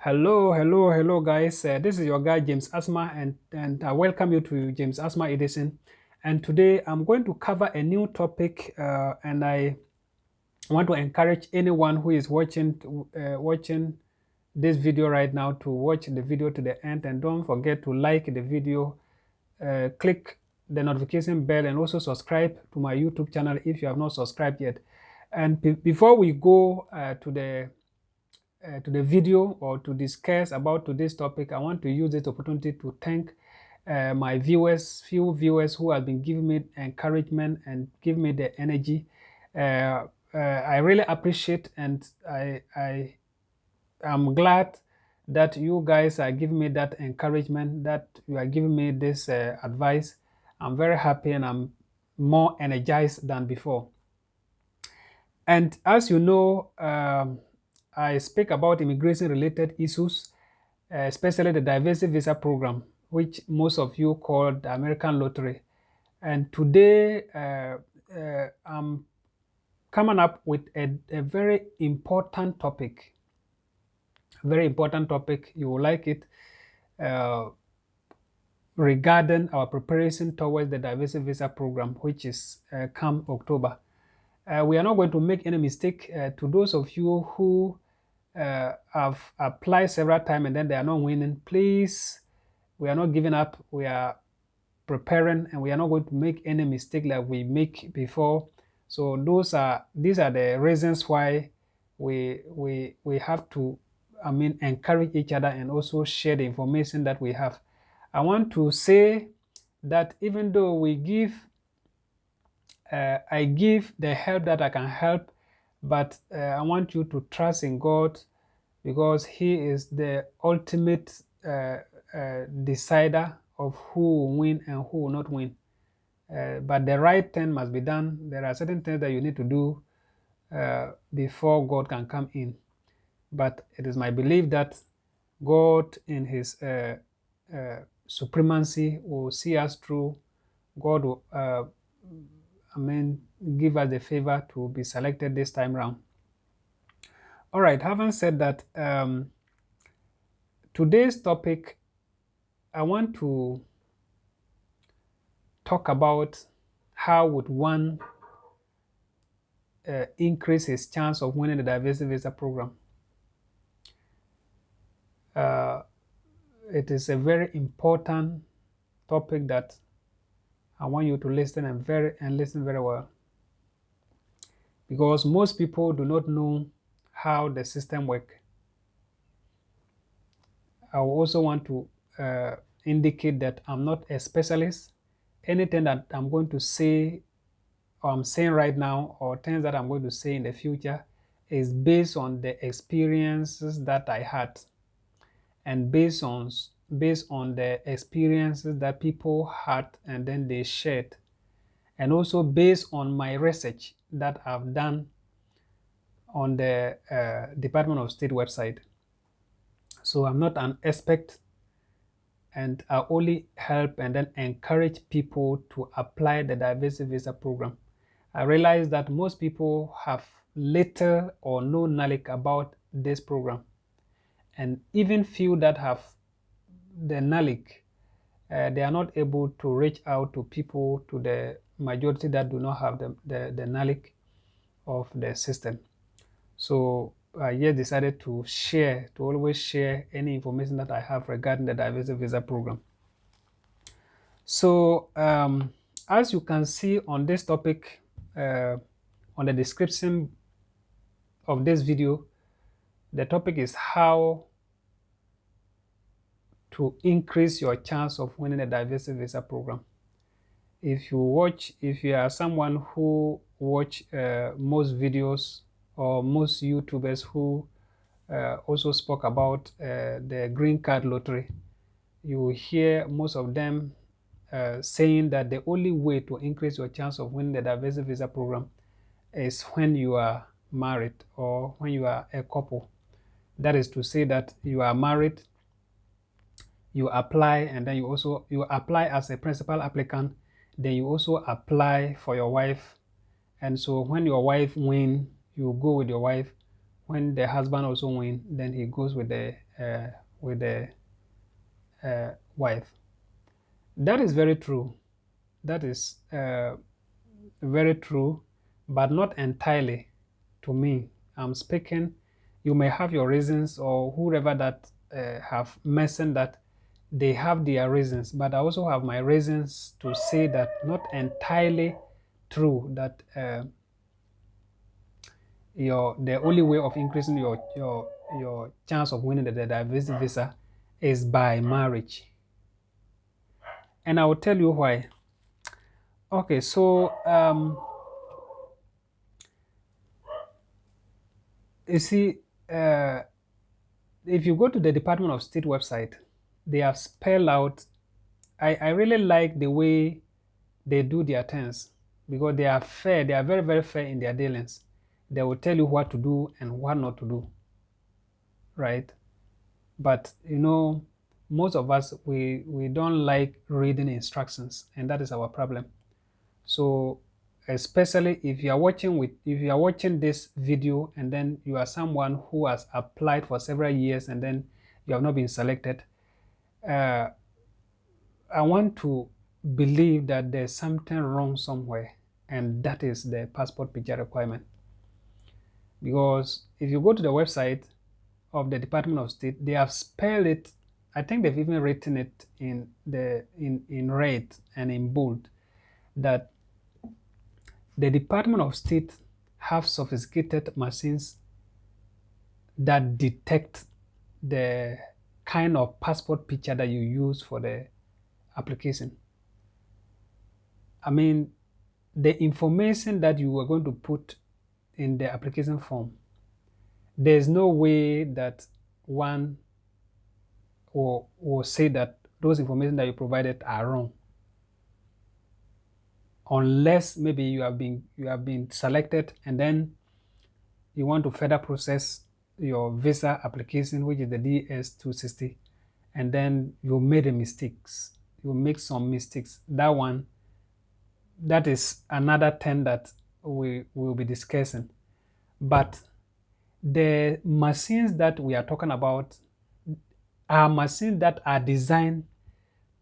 Hello, guys. This is your guy James Asma, and I welcome you to James Asma Edison. And today I'm going to cover a new topic, and I want to encourage anyone who is watching this video right now to watch the video to the end, and don't forget to like the video, click the notification bell, and also subscribe to my YouTube channel if you have not subscribed yet. And before we go to the video or to discuss about today's topic, I want to use this opportunity to thank my few viewers who have been giving me encouragement and give me the energy. I really appreciate, and I am glad that you guys are giving me that encouragement, that you are giving me this advice. I'm very happy and I'm more energized than before. And as you know, I speak about immigration-related issues, especially the diversity visa program, which most of you call the American Lottery. And today, I'm coming up with a very important topic. Very important topic. You will like it. Regarding our preparation towards the diversity visa program, which is come October. We are not going to make any mistake. To those of you who have applied several times and then they are not winning, please, we are not giving up. We are preparing, and we are not going to make any mistake like we make before. So these are the reasons why we have to, encourage each other and also share the information that we have. I want to say that even though I give the help that I can help, but I want you to trust in God, because He is the ultimate decider of who will win and who will not win. But the right thing must be done. There are certain things that you need to do before God can come in. But it is my belief that God, in His supremacy, will see us through. God will give us the favor to be selected this time round. All right, having said that, today's topic, I want to talk about how would one increase his chance of winning the diversity visa program. It is a very important topic that I want you to listen and listen very well, because most people do not know how the system works. I also want to indicate that I'm not a specialist. Anything that I'm going to say, or I'm saying right now, or things that I'm going to say in the future, is based on the experiences that I had, and based on the experiences that people had and then they shared, and also based on my research that I've done on the Department of State website. So I'm not an expert, and I only help and then encourage people to apply the diversity visa program. I realize that most people have little or no knowledge about this program, and even few that have the knowledge, they are not able to reach out to people, to the majority that do not have the knowledge of the system. So I just decided to always share any information that I have regarding the diversity visa program. So as you can see on this topic, on the description of this video, the topic is how to increase your chance of winning a diversity visa program. If you are someone who watch most videos or most YouTubers who also spoke about the green card lottery, you will hear most of them saying that the only way to increase your chance of winning the diversity visa program is when you are married or when you are a couple. That is to say that you are married, you apply, and then you apply as a principal applicant, then you also apply for your wife. And so when your wife wins, you go with your wife. when the husband also win, then he goes with the wife. That is very true. That is very true, but not entirely to me. I'm speaking, you may have your reasons, or whoever that have mentioned that they have their reasons, but I also have my reasons to say that not entirely true, that the only way of increasing your chance of winning the diversity visa is by marriage. And I will tell you why. Okay, so you see, if you go to the Department of State website, they have spelled out. I really like the way they do their things, because they are fair. They are very, very fair in their dealings. They will tell you what to do and what not to do, right? But most of us, we don't like reading instructions, and that is our problem. So especially if you are watching this video and then you are someone who has applied for several years and then you have not been selected, I want to believe that there's something wrong somewhere, and that is the passport picture requirement. Because if you go to the website of the Department of State, they have spelled it. I think they've even written it in red and in bold, that the Department of State have sophisticated machines that detect the kind of passport picture that you use for the application. I mean, the information that you are going to put in the application form, there's no way that one will say that those information that you provided are wrong, unless maybe you have been selected and then you want to further process your visa application, which is the DS-260, and then you made a mistakes. You make some mistakes. That is another thing that we will be discussing. But the machines that we are talking about are machines that are designed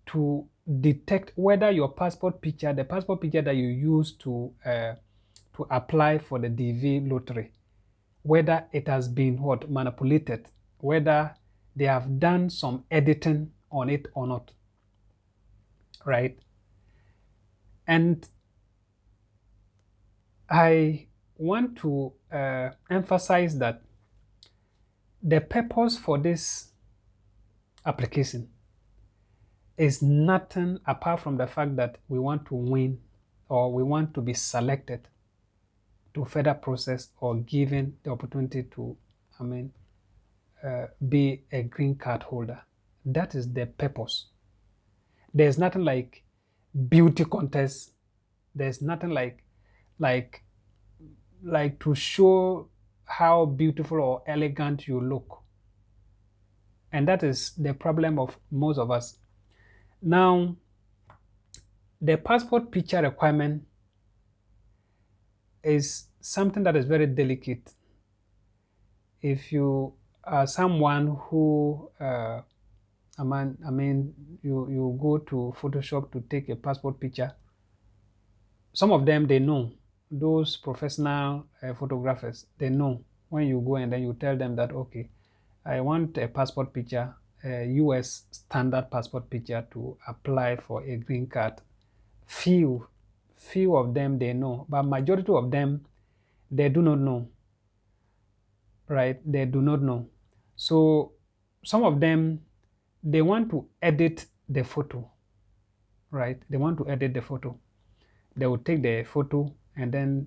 to detect whether your passport picture, the passport picture that you use to apply for the DV lottery, whether it has been manipulated, whether they have done some editing on it or not, right? And I want to emphasize that the purpose for this application is nothing apart from the fact that we want to win, or we want to be selected to further process or given the opportunity to, be a green card holder. That is the purpose. There's nothing like beauty contest. There's nothing like to show how beautiful or elegant you look. And that is the problem of most of us. Now, the passport picture requirement is something that is very delicate. If you are someone who, you go to Photoshop to take a passport picture, some of them, they know, those professional photographers, they know when you go and then you tell them that, okay, I want a passport picture, a US standard passport picture to apply for a green card. Few of them, they know, but majority of them, they do not know, right? They do not know. So some of them, they want to edit the photo, right? They want to edit the photo. They will take the photo and then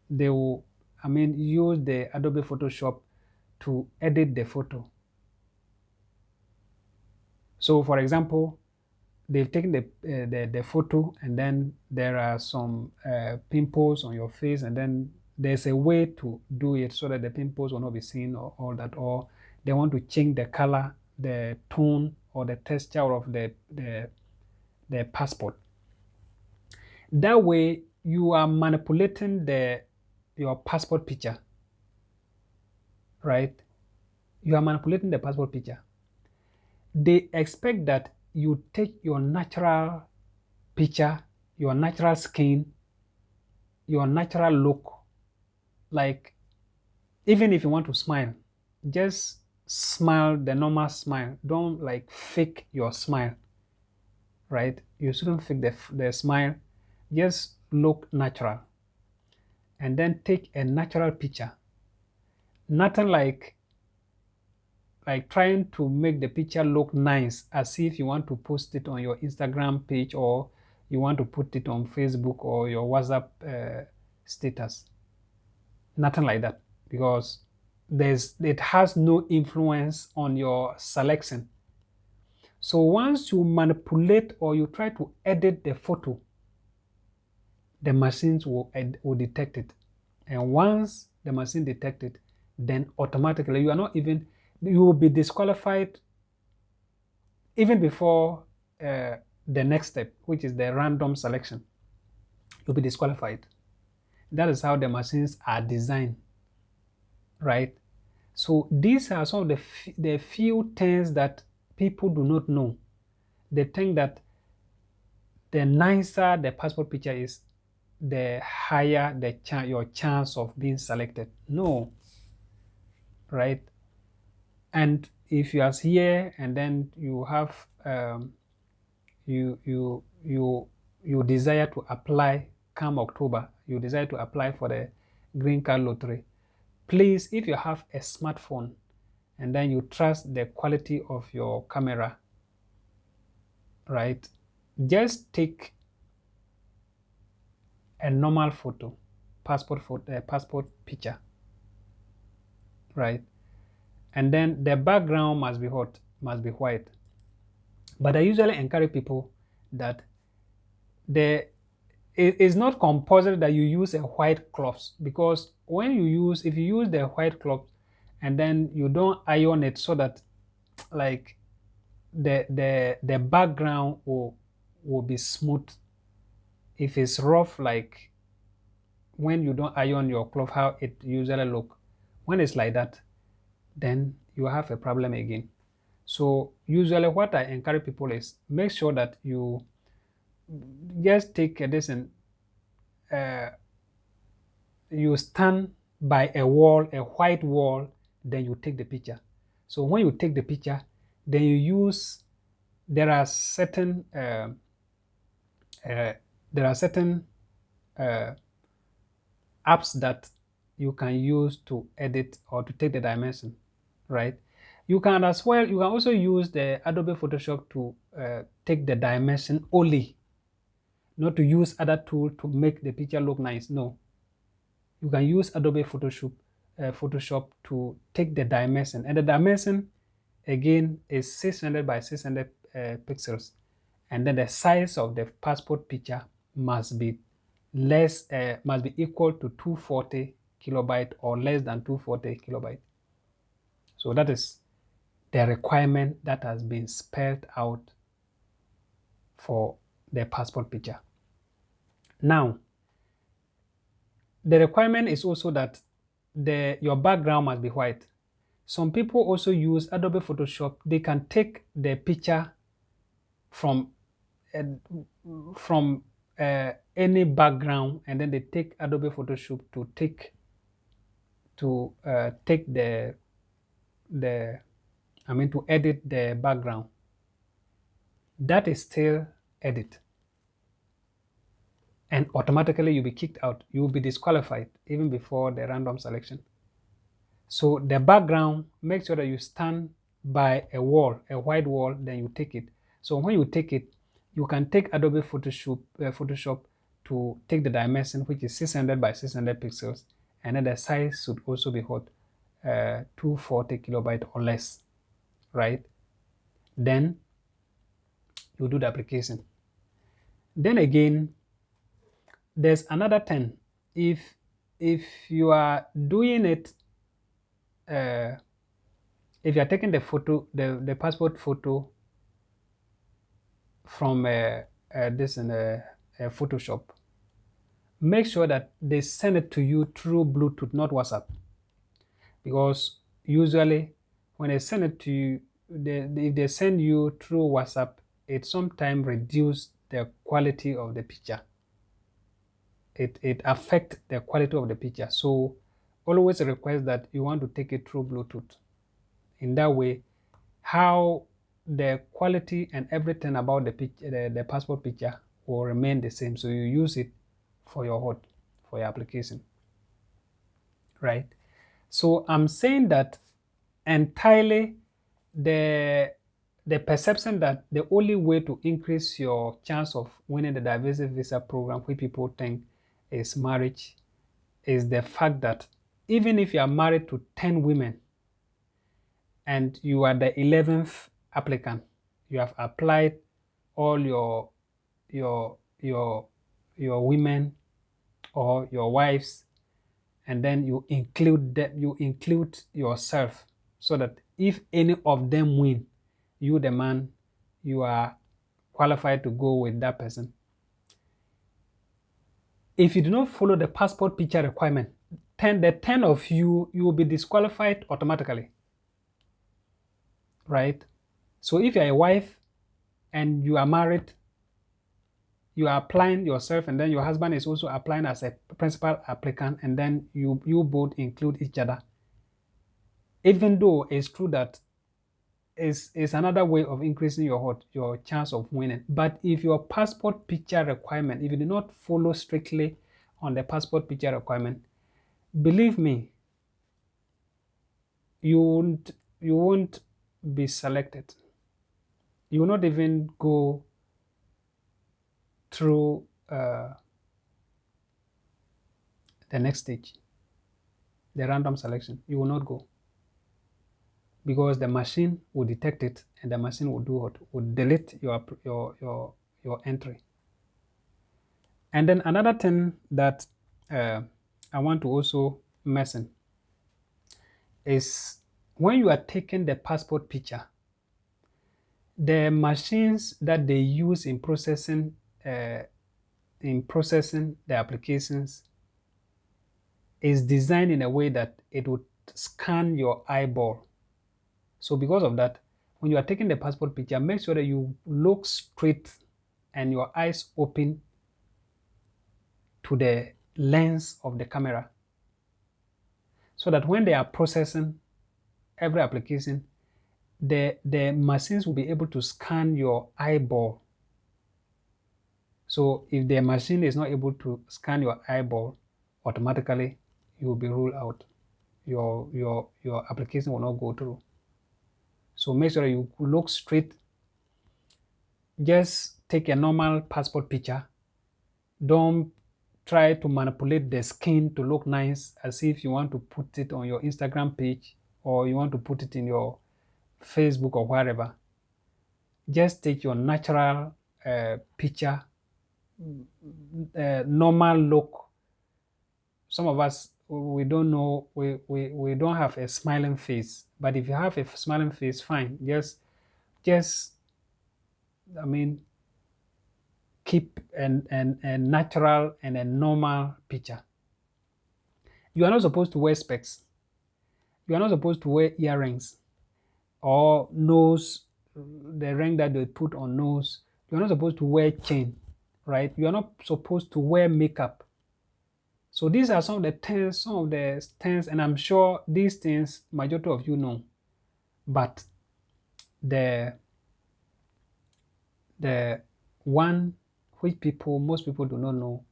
they will, use the Adobe Photoshop to edit the photo. So for example, they've taken the photo and then there are some pimples on your face, and then there's a way to do it so that the pimples will not be seen, or all that, or they want to change the color, the tone, or the texture of the passport. That way you are manipulating your passport picture, right? You are manipulating the passport picture. They expect that you take your natural picture, your natural skin, your natural look, like even if you want to smile, just smile the normal smile. Don't like fake your smile, right? You shouldn't fake the smile. Just look natural and then take a natural picture. Nothing like trying to make the picture look nice as if you want to post it on your Instagram page or you want to put it on Facebook or your WhatsApp status. Nothing like that, because it has no influence on your selection. So once you manipulate or you try to edit the photo, the machines will detect it. And once the machine detects it, then automatically you will be disqualified even before the next step, which is the random selection. You'll be disqualified. That is how the machines are designed, right? So these are some of the few things that people do not know. They think that the nicer the passport picture is, the higher your chance of being selected. No, right? And if you are here and then you have you desire to apply come October, you desire to apply for the green card lottery, please, if you have a smartphone and then you trust the quality of your camera, right, just take a normal photo, passport picture, right, and then the background must be white. But I usually encourage people that it is not compulsory that you use a white cloth, because if you use the white cloth and then you don't iron it so that like the background will be smooth. If it's rough, like when you don't iron your cloth, how it usually look, when it's like that, then you have a problem again. So usually what I encourage people is make sure that you just take uh, you stand by a wall, a white wall, then you take the picture. So when you take the picture, then you use, there are certain uh, there are certain apps that you can use to edit or to take the dimension, right? You can also use the Adobe Photoshop to take the dimension only, not to use other tool to make the picture look nice. No, you can use Adobe Photoshop to take the dimension, and the dimension again is 600 by 600 pixels, and then the size of the passport picture must be equal to 240 kilobyte or less than 240 kilobyte. So that is the requirement that has been spelled out for the passport picture. Now, the requirement is also that your background must be white. Some people also use Adobe Photoshop. They can take the picture from any background, and then they take Adobe Photoshop to take to edit the background. That is still edit, and automatically you'll be kicked out. You'll be disqualified even before the random selection. So the background, make sure that you stand by a wall, a white wall, then you take it. So when you take it, you can take Adobe Photoshop to take the dimension, which is 600 by 600 pixels, and then the size should also be 240 kilobyte or less, right? Then you do the application. Then again, there's another thing. If you are doing it, if you are taking the photo, the passport photo from this in Photoshop, make sure that they send it to you through Bluetooth, not WhatsApp, because usually when they send it to you, if they send you through WhatsApp, it sometimes reduce the quality of the picture. It affects the quality of the picture. So always request that you want to take it through Bluetooth. In that way, how the quality and everything about the picture, the passport picture will remain the same. So you use it for your application, right? So I'm saying that entirely the perception that the only way to increase your chance of winning the diversity visa program, which people think is marriage, is the fact that even if you are married to 10 women and you are the 11th applicant, you have applied all your your your women or your wives, and then you include yourself, so that if any of them win, you the man, you are qualified to go with that person. If you do not follow the passport picture requirement, the 10 of you will be disqualified automatically, right? So if you're a wife and you are married, you are applying yourself, and then your husband is also applying as a principal applicant, and then you both include each other. Even though it's true that is another way of increasing your chance of winning. But if your passport picture requirement, if you do not follow strictly on the passport picture requirement, believe me, you won't be selected. You will not even go through the next stage, the random selection. You will not go, because the machine will detect it, and the machine will do what? Will delete your entry. And then another thing that I want to also mention is when you are taking the passport picture, the machines that they use in processing the applications is designed in a way that it would scan your eyeball. So because of that, when you are taking the passport picture, make sure that you look straight and your eyes open to the lens of the camera, so that when they are processing every application, the machines will be able to scan your eyeball. So if the machine is not able to scan your eyeball, automatically you will be ruled out. Your application will not go through. So make sure you look straight. Just take a normal passport picture. Don't try to manipulate the skin to look nice, as if you want to put it on your Instagram page or you want to put it in your Facebook or wherever. Just take your natural picture, normal look. Some of us, we don't know, we don't have a smiling face, but if you have a smiling face, fine. Just I mean, keep a natural and a normal picture. You are not supposed to wear specs. You are not supposed to wear earrings or nose, the ring that they put on nose. You are not supposed to wear chain, right? You are not supposed to wear makeup. So these are some of the things, and I'm sure these things majority of you know, but the one which most people do not know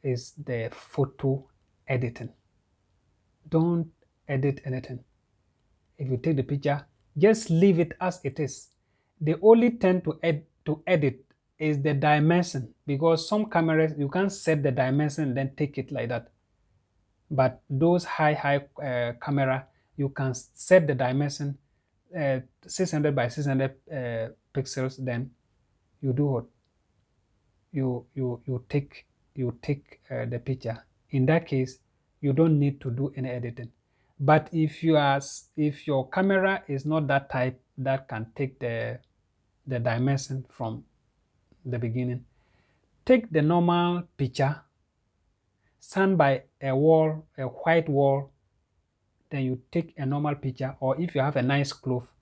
is the photo editing. Don't edit anything. If you take the picture, just leave it as it is. The only thing to edit is the dimension, because some cameras you can't set the dimension and then take it like that. But those high camera, you can set the dimension 600 by 600 pixels. Then you do what? You take the picture. In that case, you don't need to do any editing. But if your camera is not that type that can take the dimension from the beginning, take the normal picture, stand by a wall, a white wall, then you take a normal picture, or if you have a nice cloth,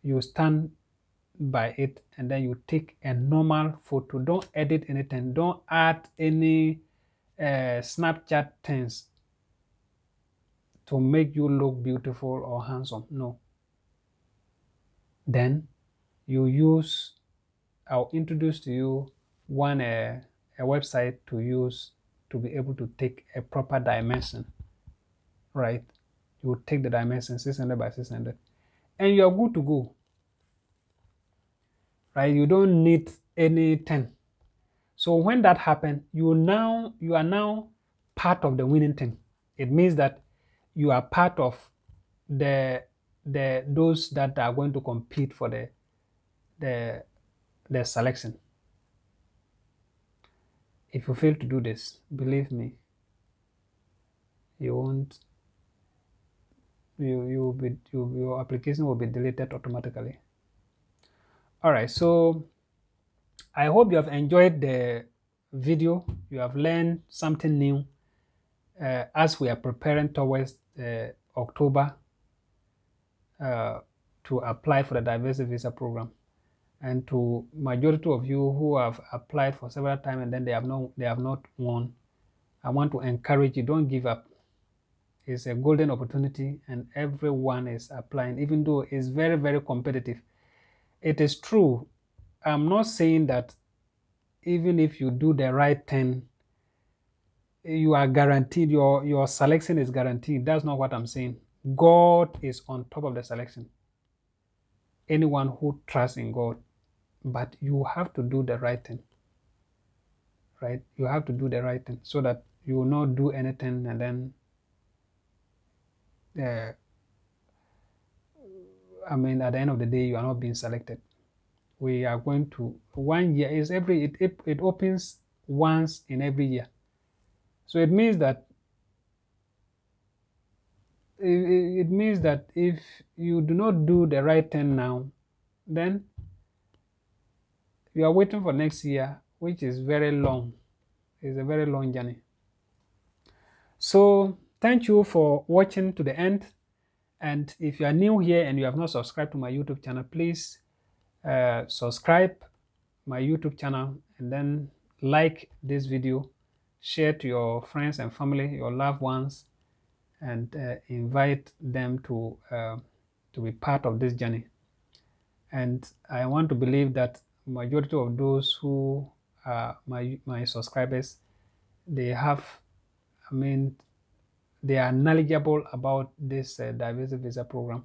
you stand by it and then you take a normal photo. Don't edit anything, don't add any Snapchat things to make you look beautiful or handsome. No. Then you use, I'll introduce to you a website to use to be able to take a proper dimension, right? You take the dimension 600 by 600 and you're good to go, right? You don't need anything. So when that happens, you are now part of the winning team. It means that you are part of those that are going to compete for the selection. If you fail to do this, believe me, you won't. Your application will be deleted automatically. All right, so I hope you have enjoyed the video. You have learned something new as we are preparing towards October to apply for the diversity visa program. And to majority of you who have applied for several times and then they have not won, I want to encourage you, don't give up. It's a golden opportunity and everyone is applying, even though it's very, very competitive. It is true. I'm not saying that even if you do the right thing, you are guaranteed, your selection is guaranteed. That's not what I'm saying. God is on top of the selection. Anyone who trusts in God, but you have to do the right thing, right? You have to do the right thing so that you will not do anything and then I mean, at the end of the day, you are not being selected. We are going to 1 year is it opens once in every year. So it means that if you do not do the right thing now, then you are waiting for next year, which is very long. It's a very long journey. So thank you for watching to the end. And if you are new here and you have not subscribed to my YouTube channel, please subscribe my YouTube channel and then like this video, share to your friends and family, your loved ones, and invite them to be part of this journey. And I want to believe that majority of those who are my subscribers, they have, I mean, they are knowledgeable about this diversity visa program,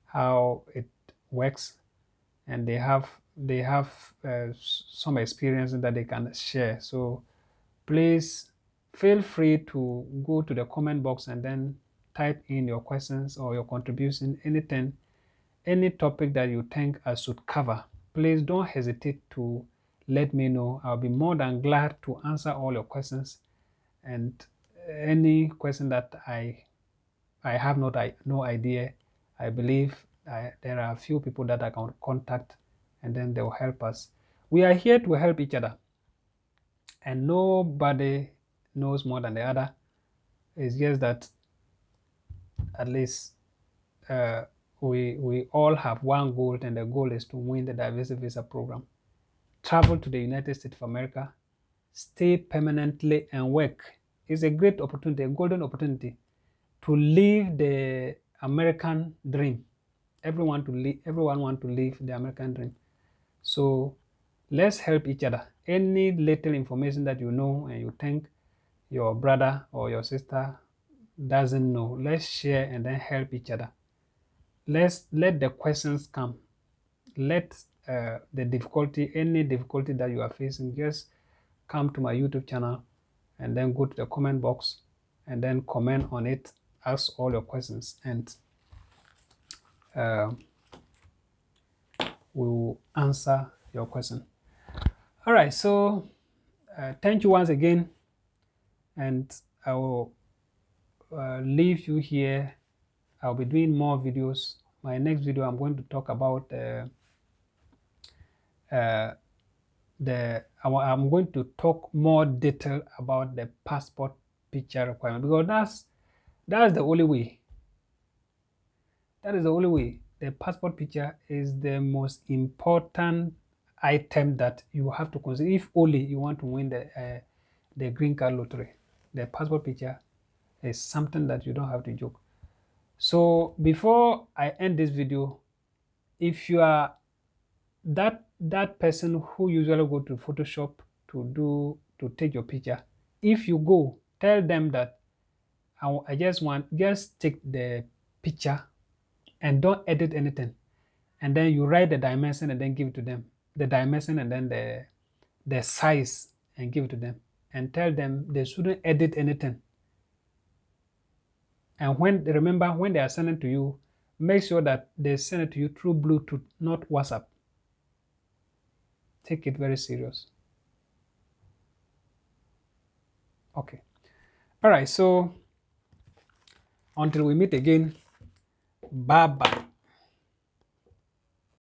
how it works, and they have some experience that they can share. So please feel free to go to the comment box and then type in your questions or your contribution, anything, any topic that you think I should cover. Please don't hesitate to let me know. I'll be more than glad to answer all your questions, and any question that I have no idea, I believe there are a few people that I can contact and then they will help us. We are here to help each other and nobody knows more than the other. It's just that at least we all have one goal, and the goal is to win the diversity visa program, travel to the United States of America, stay permanently and work. It's a great opportunity, a golden opportunity to live the American dream. Everyone want to live the American dream. So let's help each other. Any little information that you know and you think your brother or your sister doesn't know, let's share and then help each other. Let the questions come. Let the difficulty, any difficulty that you are facing, just come to my YouTube channel and then go to the comment box and then comment on it, ask all your questions, and we will answer your question. All right, so thank you once again, and I will leave you here. I'll be doing more videos. My next video, I'm going to talk about I'm going to talk more detail about the passport picture requirement, because that's the only way. That is the only way. The passport picture is the most important item that you have to consider if only you want to win the green card lottery. The passport picture is something that you don't have to joke. So before I end this video, if you are that person who usually go to Photoshop to take your picture, if you go, tell them that I just take the picture and don't edit anything, and then you write the dimension and then give it to them, the dimension and then the size, and give it to them, and tell them they shouldn't edit anything. And remember, when they are sending to you, make sure that they send it to you through Bluetooth, not WhatsApp. Take it very serious. Okay. All right. So until we meet again, bye bye.